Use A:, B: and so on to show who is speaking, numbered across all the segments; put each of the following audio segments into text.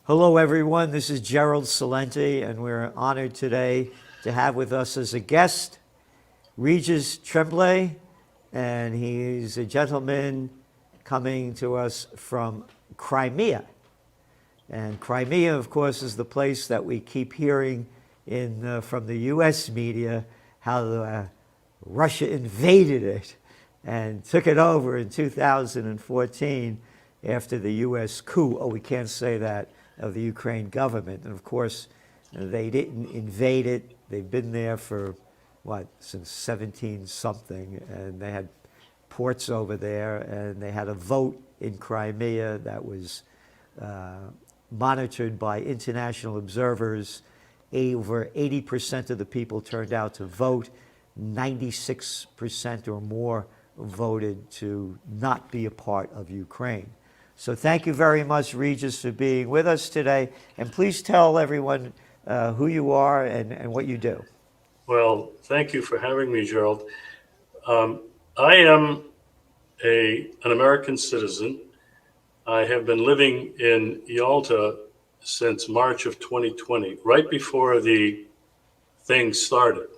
A: Hello, everyone. This is Gerald Celente, and we're honored today to have with us as a guest Regis Tremblay, and he's a gentleman coming to us from Crimea. And Crimea, of course, is the place that we keep hearing from the U.S. media how Russia invaded it and took it over in 2014 after the U.S. coup. Oh, we can't say that of the Ukraine government. And of course, they didn't invade it. They've been there for, since 17 something, and they had ports over there, and they had a vote in Crimea that was monitored by international observers. Over 80% of the people turned out to vote. 96% or more voted to not be a part of Ukraine. So thank you very much, Regis, for being with us today. And please tell everyone who you are and what you do.
B: Well, thank you for having me, Gerald. I am an American citizen. I have been living in Yalta since March of 2020, right before the thing started.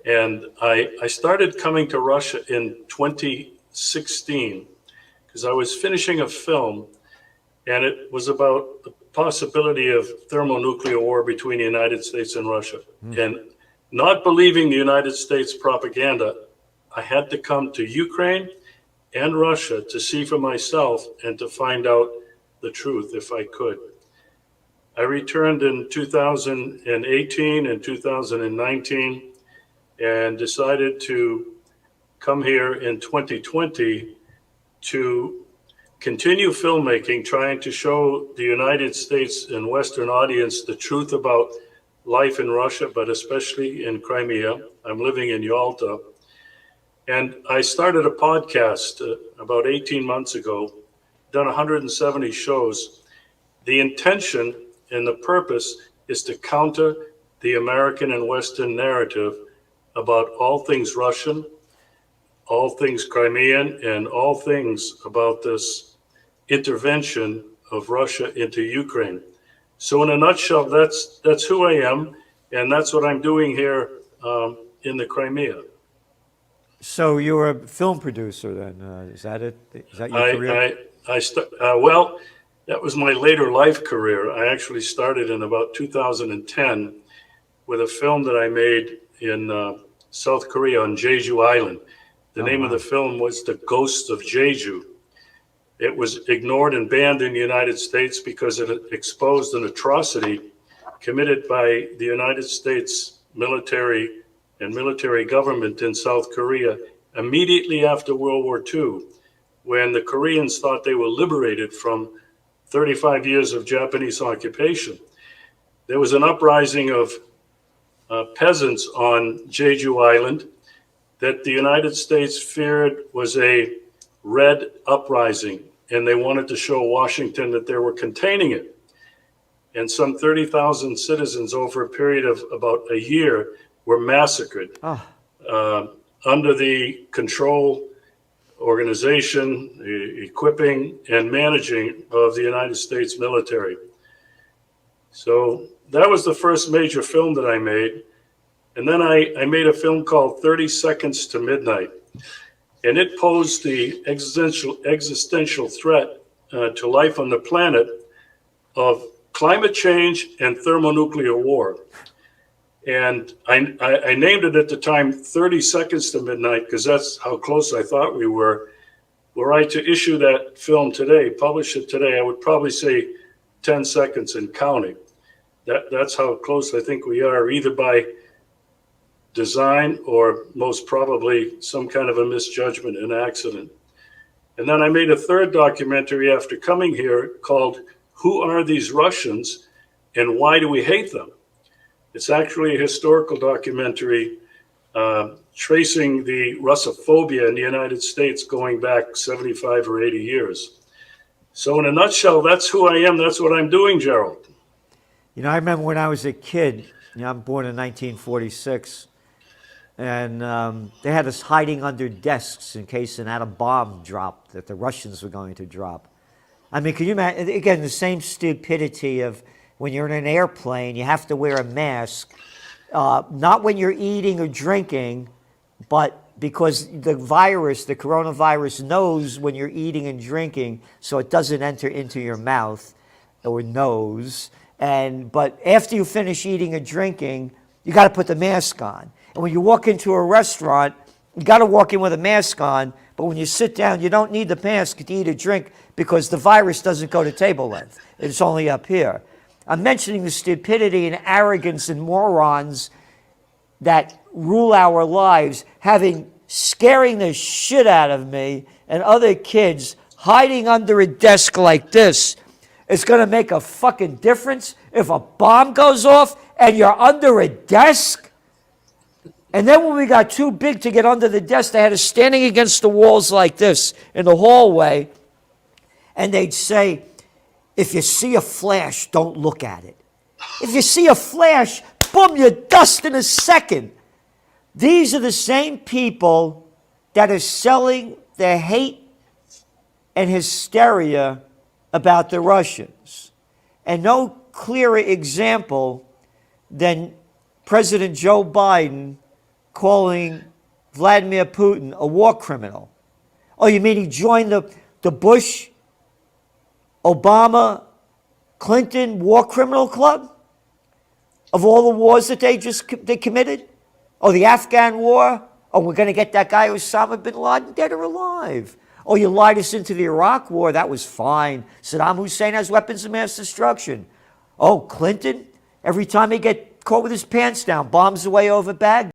B: And I started coming to Russia in 2016 because I was finishing a film, and it was about the possibility of thermonuclear war between the United States and Russia. And not believing the United States propaganda, I had to come to Ukraine and Russia to see for myself and to find out the truth if I could. I returned in 2018 and 2019 and decided to come here in 2020 to continue filmmaking, trying to show the United States and Western audience the truth about life in Russia, but especially in Crimea. I'm living in Yalta. And I started a podcast about 18 months ago, done 170 shows. The intention and the purpose is to counter the American and Western narrative about all things Russian, all things Crimean, and all things about this intervention of Russia into Ukraine. So in a nutshell, that's who I am, and that's what I'm doing here in the Crimea.
A: So you're a film producer then, is that it? Is that your career?
B: Well, that was my later life career. I actually started in about 2010 with a film that I made in South Korea on Jeju Island. The name of the film was The Ghosts of Jeju. It was ignored and banned in the United States because it exposed an atrocity committed by the United States military and military government in South Korea immediately after World War II, when the Koreans thought they were liberated from 35 years of Japanese occupation. There was an uprising of peasants on Jeju Island that the United States feared was a red uprising, and they wanted to show Washington that they were containing it. And some 30,000 citizens over a period of about a year were massacred under the control, organization, equipping, and managing of the United States military. So that was the first major film that I made. And then I made a film called 30 Seconds to Midnight. And it posed the existential threat to life on the planet of climate change and thermonuclear war. And I named it at the time 30 Seconds to Midnight because that's how close I thought we were. Were I to issue that film today, publish it today, I would probably say 10 seconds and counting. That's how close I think we are, either by design or most probably some kind of a misjudgment, an accident. And then I made a third documentary after coming here called Who Are These Russians and Why Do We Hate Them? It's actually a historical documentary tracing the Russophobia in the United States going back 75 or 80 years. So in a nutshell, that's who I am. That's what I'm doing, Gerald.
A: You know, I remember when I was a kid, I'm born in 1946, and they had us hiding under desks in case an atom bomb dropped that the Russians were going to drop. I mean, can you imagine, again, the same stupidity of when you're in an airplane, you have to wear a mask, not when you're eating or drinking, but because the virus, the coronavirus, knows when you're eating and drinking, so it doesn't enter into your mouth or nose. But after you finish eating or drinking, you got to put the mask on. And when you walk into a restaurant, you got to walk in with a mask on. But when you sit down, you don't need the mask to eat or drink because the virus doesn't go to table length. It's only up here. I'm mentioning the stupidity and arrogance and morons that rule our lives, scaring the shit out of me and other kids hiding under a desk like this. It's going to make a fucking difference if a bomb goes off and you're under a desk. And then when we got too big to get under the desk, they had us standing against the walls like this in the hallway. And they'd say, if you see a flash, don't look at it. If you see a flash, boom, you're dust in a second. These are the same people that are selling their hate and hysteria about the Russians. And no clearer example than President Joe Biden calling Vladimir Putin a war criminal. Oh, you mean he joined the Bush, Obama, Clinton war criminal club? Of all the wars that they committed? Oh, the Afghan war? Oh, we're going to get that guy Osama bin Laden dead or alive. Oh, you lied us into the Iraq war. That was fine. Saddam Hussein has weapons of mass destruction. Oh, Clinton? Every time he get caught with his pants down, bombs away over Baghdad.